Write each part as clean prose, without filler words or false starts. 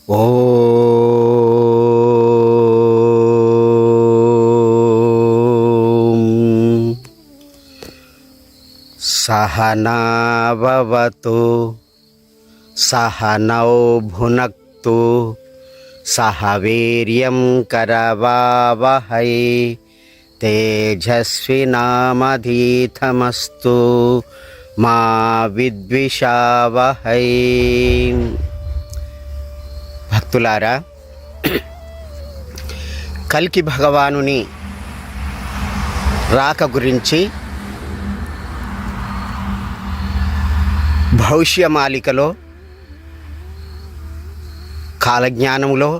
ఓం సహనా భవతు సహనౌ భునక్తు సహ వీర్యం కరవావహై తేజస్వినామధీతమస్తు మా విద్విషావహై. భక్తులారా, కల్కి భగవానుని రాక గురించి భవిష్యమాలికలో, కాలజ్ఞానములో,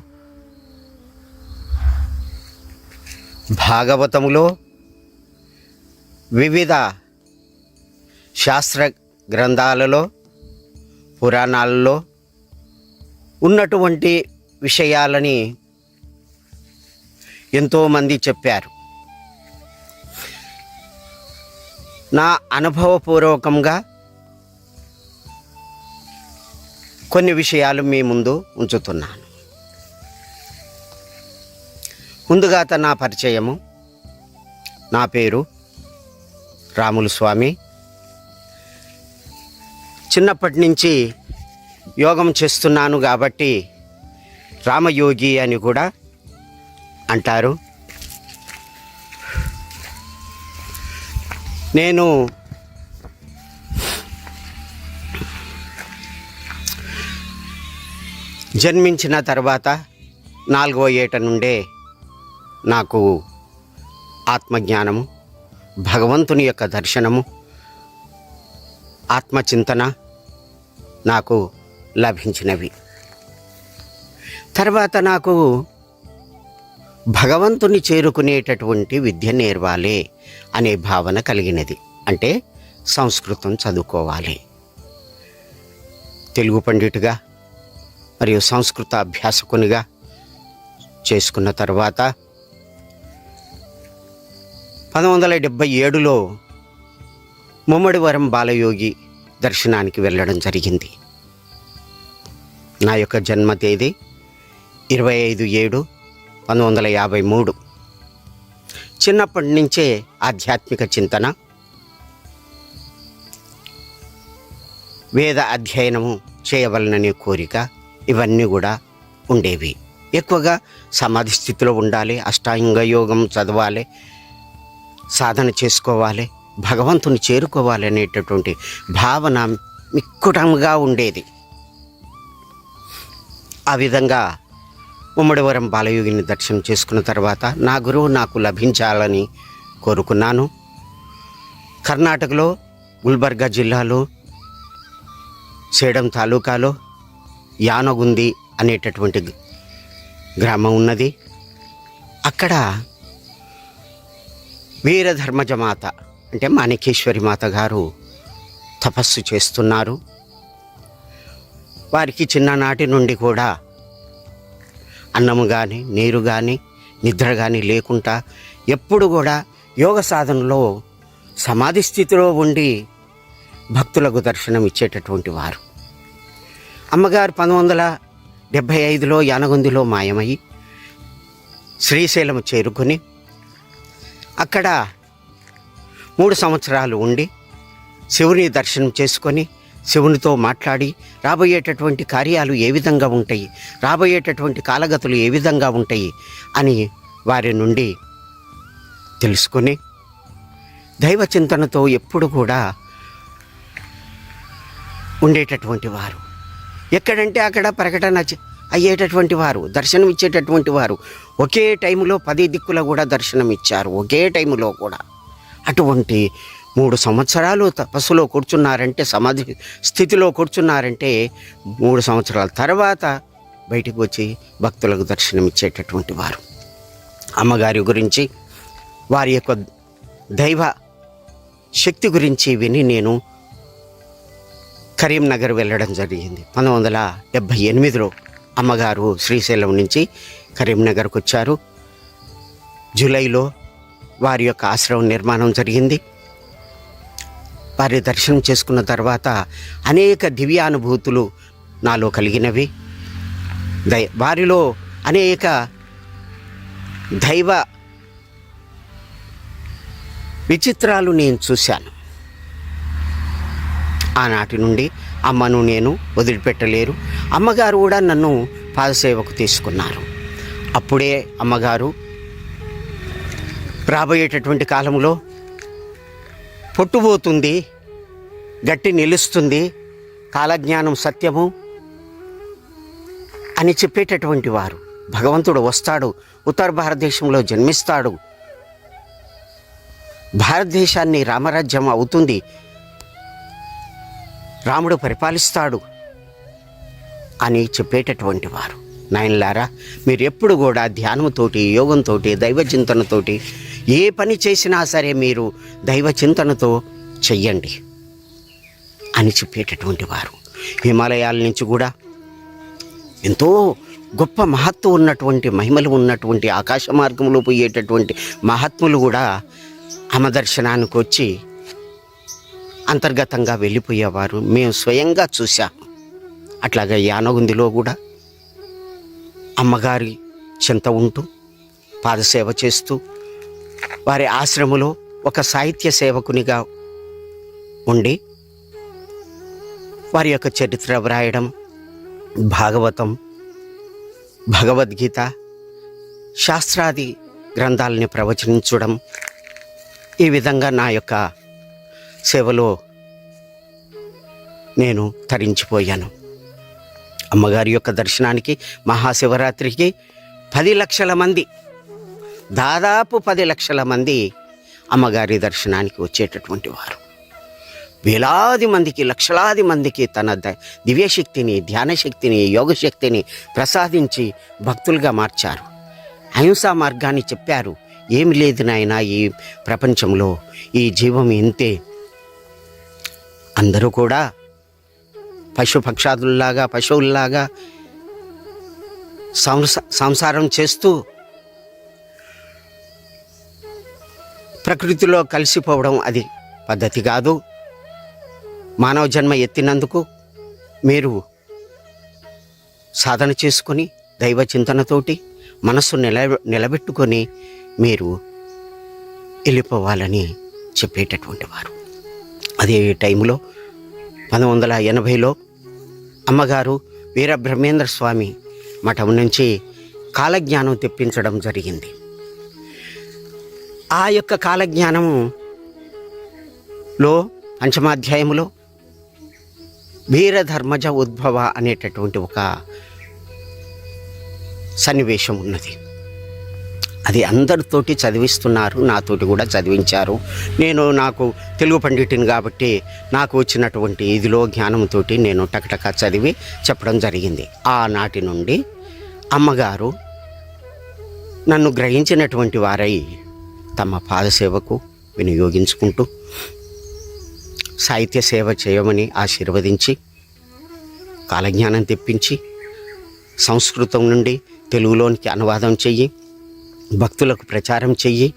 భాగవతములో, వివిధ శాస్త్ర గ్రంథాలలో, పురాణాలలో ఉన్నటువంటి విషయాలని ఎంతోమంది చెప్పారు. నా అనుభవపూర్వకంగా కొన్ని విషయాలు మీ ముందు ఉంచుతున్నాను. ముందుగా నా పరిచయము. నా పేరు రాములు స్వామి. చిన్నప్పటి నుంచి యోగం చేస్తున్నాను కాబట్టి రామయోగి అని కూడా అంటారు. నేను జన్మించిన తర్వాత 4వ ఏట నుండే నాకు ఆత్మజ్ఞానము, భగవంతుని యొక్క దర్శనము, ఆత్మచింతన నాకు లభించినవి. తర్వాత నాకు భగవంతుని చేరుకునేటటువంటి విద్య నేర్వాలి అనే భావన కలిగినది. అంటే సంస్కృతం చదువుకోవాలి. తెలుగు పండితుగా మరియు సంస్కృత అభ్యాసకునిగా చేసుకున్న తర్వాత 1977లో ముమ్మడివరం బాలయోగి దర్శనానికి వెళ్ళడం జరిగింది. నా యొక్క జన్మ తేదీ 25/7/1953. చిన్నప్పటి నుంచే ఆధ్యాత్మిక చింతన, వేద అధ్యయనము చేయవలననే కోరిక ఇవన్నీ కూడా ఉండేవి. ఎక్కువగా సమాధి స్థితిలో ఉండాలి, అష్టాంగ యోగం చదవాలి, సాధన చేసుకోవాలి, భగవంతుని చేరుకోవాలి అనేటటువంటి భావన మిక్కుటంగా ఉండేది. ఆ విధంగా ముమ్మడివరం బాలయోగిని దర్శనం చేసుకున్న తర్వాత నా గురువు నాకు లభించాలని కోరుకున్నాను. కర్ణాటకలో గుల్బర్గా జిల్లాలో సేడం తాలూకాలో యానగుంది అనేటటువంటి గ్రామం ఉన్నది. అక్కడ వీరధర్మజమాత అంటే మాణికేశ్వరి మాత గారు తపస్సు చేస్తున్నారు. వారికి చిన్ననాటి నుండి కూడా అన్నము కానీ, నీరు కానీ, నిద్ర కానీ లేకుండా ఎప్పుడు కూడా యోగ సాధనలో సమాధి స్థితిలో ఉండి భక్తులకు దర్శనం ఇచ్చేటటువంటి వారు. అమ్మగారు 1975లో యానగుందిలో మాయమై శ్రీశైలం చేరుకొని అక్కడ 3 సంవత్సరాలు ఉండి శివుని దర్శనం చేసుకొని శివునితో మాట్లాడి రాబోయేటటువంటి కార్యాలు ఏ విధంగా ఉంటాయి, రాబోయేటటువంటి కాలగతులు ఏ విధంగా ఉంటాయి అని వారి నుండి తెలుసుకొని దైవ చింతనతో ఎప్పుడు కూడా ఉండేటటువంటి వారు. ఎక్కడంటే అక్కడ ప్రకటన అయ్యేటటువంటి వారు, దర్శనం ఇచ్చేటటువంటి వారు. ఒకే టైంలో 10 దిక్కుల కూడా దర్శనం ఇచ్చారు, ఒకే టైంలో కూడా. అటువంటి 3 సంవత్సరాలు తపస్సులో కూర్చున్నారంటే, సమాధి స్థితిలో కూర్చున్నారంటే 3 సంవత్సరాల తర్వాత బయటికి వచ్చి భక్తులకు దర్శనం ఇచ్చేటటువంటి వారు. అమ్మగారి గురించి, వారి యొక్క దైవ శక్తి గురించి విని నేను కరీంనగర్ వెళ్ళడం జరిగింది. 1978లో అమ్మగారు శ్రీశైలం నుంచి కరీంనగర్కు వచ్చారు. జూలైలో వారి యొక్క ఆశ్రమం నిర్మాణం జరిగింది. వారి దర్శనం చేసుకున్న తర్వాత అనేక దివ్యానుభూతులు నాలో కలిగినవి. వారిలో అనేక దైవ విచిత్రాలు నేను చూశాను. ఆనాటి నుండి అమ్మను నేను వదిలిపెట్టలేరు. అమ్మగారు కూడా నన్ను పాదసేవకు తీసుకున్నారు. అప్పుడే అమ్మగారు రాబోయేటటువంటి కాలంలో పొట్టుపోతుంది, గట్టి నిలుస్తుంది, కాలజ్ఞానం సత్యము అని చెప్పేటటువంటి వారు. భగవంతుడు వస్తాడు, ఉత్తర భారతదేశంలో జన్మిస్తాడు, భారతదేశాన్ని రామరాజ్యం అవుతుంది, రాముడు పరిపాలిస్తాడు అని చెప్పేటటువంటి వారు. నాయనలారా, మీరు ఎప్పుడు కూడా ధ్యానంతోటి, యోగంతో, దైవ చింతనతోటి ఏ పని చేసినా సరే మీరు దైవ చింతనతో చెయ్యండి అని చెప్పేటటువంటి వారు. హిమాలయాల నుంచి కూడా ఎంతో గొప్ప మహత్వం ఉన్నటువంటి, మహిమలు ఉన్నటువంటి, ఆకాశ మార్గంలో పోయేటటువంటి మహాత్ములు కూడా అమ్మ దర్శనానికి వచ్చి అంతర్గతంగా వెళ్ళిపోయేవారు. మేము స్వయంగా చూసాం. అట్లాగే యానగుందిలో కూడా అమ్మగారి చెంత ఉంటూ పాదసేవ చేస్తూ వారి ఆశ్రమంలో ఒక సాహిత్య సేవకునిగా ఉండి వారి యొక్క చరిత్ర వ్రాయడం, భాగవతం, భగవద్గీత, శాస్త్రాది గ్రంథాలని ప్రవచించడం, ఈ విధంగా నా యొక్క సేవలో నేను తరించిపోయాను. అమ్మగారి యొక్క దర్శనానికి మహాశివరాత్రికి 10 లక్షల మంది, దాదాపు 10 లక్షల మంది అమ్మగారి దర్శనానికి వచ్చేటటువంటి వారు. వేలాది మందికి, లక్షలాది మందికి తన దివ్యశక్తిని, ధ్యానశక్తిని, యోగశక్తిని ప్రసాదించి భక్తులుగా మార్చారు. అహింసా మార్గాన్ని చెప్పారు. ఏమి లేదు నాయన, ఈ ప్రపంచంలో ఈ జీవం ఇంతే, అందరూ కూడా పశుపక్షాదుల్లాగా, పశువుల్లాగా సంసారం చేస్తూ ప్రకృతిలో కలిసిపోవడం అది పద్ధతి కాదు. మానవ జన్మ ఎత్తినందుకు మీరు సాధన చేసుకొని దైవ చింతనతోటి మనస్సు నిలబెట్టుకొని మీరు వెళ్ళిపోవాలని చెప్పేటటువంటి వారు. అదే టైంలో 1980లో అమ్మగారు వీరబ్రహ్మేంద్ర స్వామి మఠం నుంచి కాలజ్ఞానం తెప్పించడం జరిగింది. ఆ యొక్క కాలజ్ఞానంలో పంచమాధ్యాయములో వీరధర్మజ ఉద్భవ అనేటటువంటి ఒక సన్నివేశం ఉన్నది. అది అందరితోటి చదివిస్తున్నారు, నాతోటి కూడా చదివించారు. నాకు తెలుగు పండితుని కాబట్టి నాకు వచ్చినటువంటి ఇదిలో జ్ఞానంతో నేను టకటక చదివి చెప్పడం జరిగింది. ఆనాటి నుండి అమ్మగారు నన్ను గ్రహించినటువంటి వారై తమ పాదసేవకు వినియోగించుకుంటూ సాహిత్య సేవ చేయమని ఆశీర్వదించి కాలజ్ఞానం తెప్పించి సంస్కృతం నుండి తెలుగులోనికి అనువాదం చెయ్యి, భక్తులకు ప్రచారం చెయ్యి.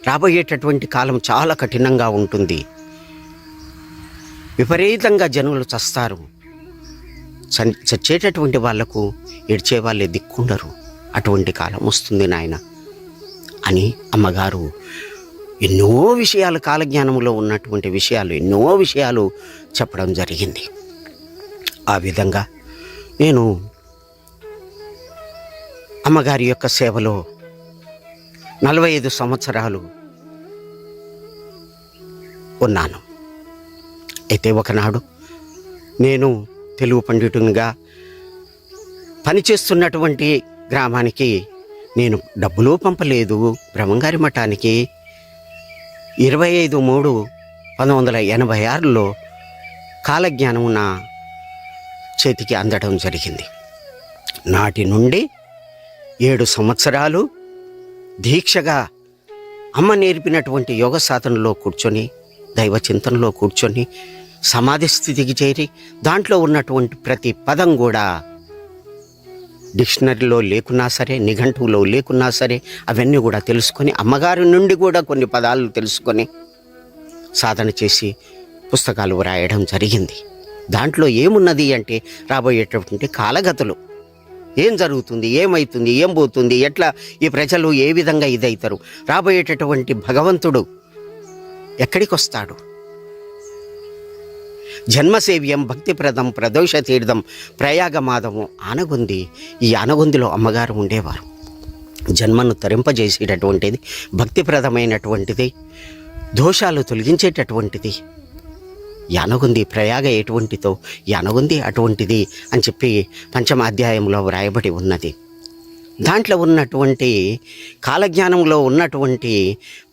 రాబోయేటటువంటి కాలం చాలా కఠినంగా ఉంటుంది, విపరీతంగా జనులు చస్తారు, చచ్చేటటువంటి వాళ్లకు ఏడ్చే వాళ్ళే దిక్కుండరు, అటువంటి కాలం వస్తుంది నాయన అని అమ్మగారు ఎన్నో విషయాలు, కాలజ్ఞానంలో ఉన్నటువంటి విషయాలు, ఎన్నో విషయాలు చెప్పడం జరిగింది. ఆ విధంగా నేను అమ్మగారి యొక్క సేవలో 45 సంవత్సరాలు ఉన్నాను. అయితే ఒకనాడు నేను తెలుగు పండితునిగా పనిచేస్తున్నటువంటి గ్రామానికి నేను డబ్బులు పంపలేదు. బ్రహ్మంగారి మఠానికి 25/3/1986లో కాలజ్ఞానం నా చేతికి అందడం జరిగింది. నాటి నుండి 7 సంవత్సరాలు దీక్షగా అమ్మ నేర్పినటువంటి యోగ సాధనలో కూర్చొని, దైవ చింతనలో కూర్చొని సమాధి స్థితికి చేరి దాంట్లో ఉన్నటువంటి ప్రతి పదం కూడా డిక్షనరీలో లేకున్నా సరే, నిఘంటువులో లేకున్నా సరే అవన్నీ కూడా తెలుసుకొని, అమ్మగారి నుండి కూడా కొన్ని పదాలు తెలుసుకొని సాధన చేసి పుస్తకాలు వ్రాయడం జరిగింది. దాంట్లో ఏమున్నది అంటే రాబోయేటటువంటి కాలగతులు ఏం జరుగుతుంది, ఏమవుతుంది, ఏం పోతుంది, ఎట్లా ఈ ప్రజలు ఏ విధంగా ఇదవుతారు, రాబోయేటటువంటి భగవంతుడు ఎక్కడికి వస్తాడు. జన్మసేవ్యం భక్తిప్రదం ప్రదోష తీర్థం ప్రయాగమాదము ఆనగొంది. ఈ ఆనగొందిలో అమ్మగారు ఉండేవారు. జన్మను తరింపజేసేటటువంటిది, భక్తిప్రదమైనటువంటిది, దోషాలు తొలగించేటటువంటిది యానగుంది. ప్రయాగ ఎటువంటిదో యానగుంది అటువంటిది అని చెప్పి పంచమాధ్యాయంలో వ్రాయబడి ఉన్నది. దాంట్లో ఉన్నటువంటి కాలజ్ఞానంలో ఉన్నటువంటి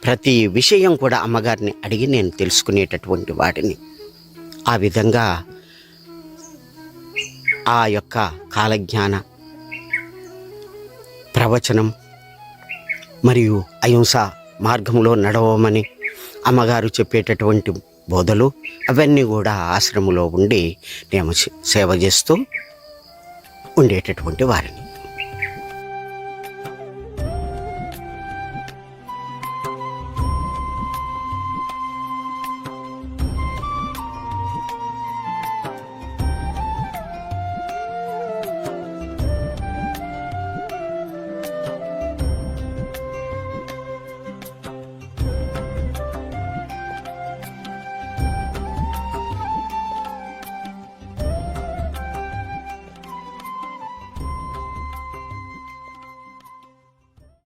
ప్రతి విషయం కూడా అమ్మగారిని అడిగి నేను తెలుసుకునేటటువంటి వాడిని. ఆ విధంగా ఆ యొక్క కాలజ్ఞాన ప్రవచనం మరియు అహింస మార్గంలో నడవమని అమ్మగారు చెప్పేటటువంటి బోధలు అవన్నీ కూడా ఆశ్రమంలో ఉండి నేను సేవ చేస్తూ ఉండేటటువంటి వారిని.